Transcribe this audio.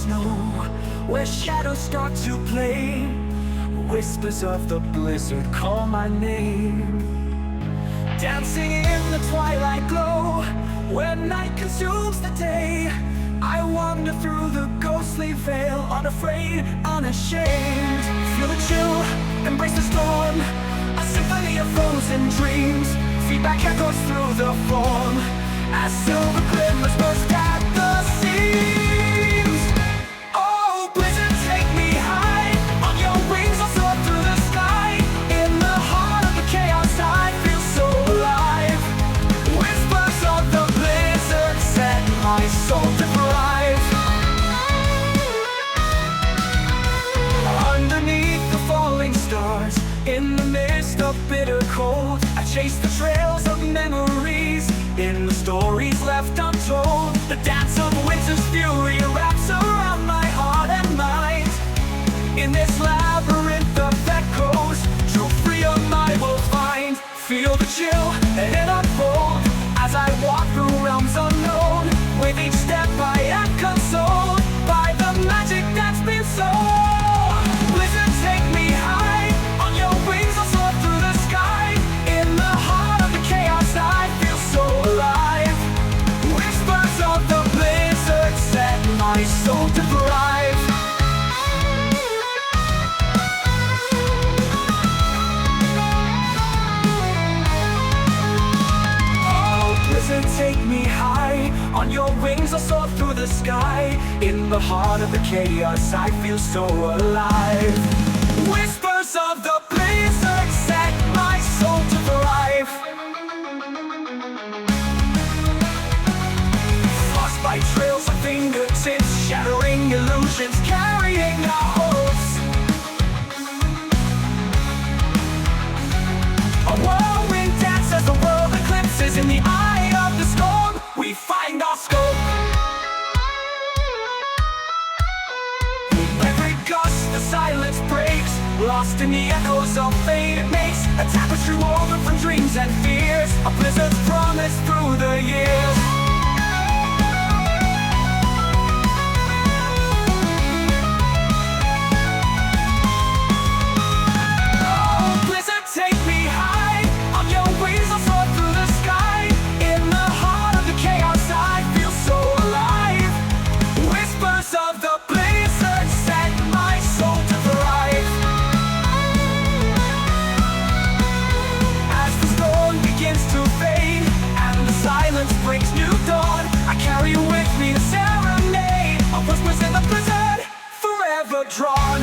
snow, where shadows start to play. Whispers of the blizzard call my name. Dancing in the twilight glow, where night consumes the day. I wander through the ghostly veil, unafraid, unashamed. Feel the chill, embrace the storm, a symphony of frozen dreams. Feedback echoes through the form, as silver glimmers burst at the seams. Oh, blizzard, take me high, on your wings I'll soar through the sky. In the heart of the chaos I feel so alive. Whispers of the blizzard set my soul to thrive. Underneath the falling stars, in the midst of bitter cold, I chase the trails of memories, in the stories left untold. The dance of winter's fury wraps around my heart and mind. In this labyrinth of echoes, true freedom I will find. Feel the chill and unfold, as I walk through realms unknown. With each step I am consoled by the magic that's been sown. Blizzard, take me high, on your wings I'll soar through the sky. In the heart of the chaos I feel so alive. Whispers of the blizzard set my soul to thrive. Oh, blizzard, take me high, on your wings I'll soar through the sky. In the heart of the chaos I feel so alive. Whispers of the blizzard set my soul to thrive. Frostbite trails my fingertips, shattering illusions, carrying our hopes. A whirlwind dance as the world eclipses. In the eye of the storm we find our scope. Every gust the silence breaks, lost in the echoes of fate. It makes a tapestry woven from dreams and fears, a blizzard's promise through the years. Oh, blizzard, take me high, on your wings I'll soar through the sky. In the heart of the chaos I feel so alive. Whispers of the blizzard set my soul to thrive. As the storm begins to fade and the silence brings new dawn, I carry with me the serenade of whispers in the blizzard, forever drawn.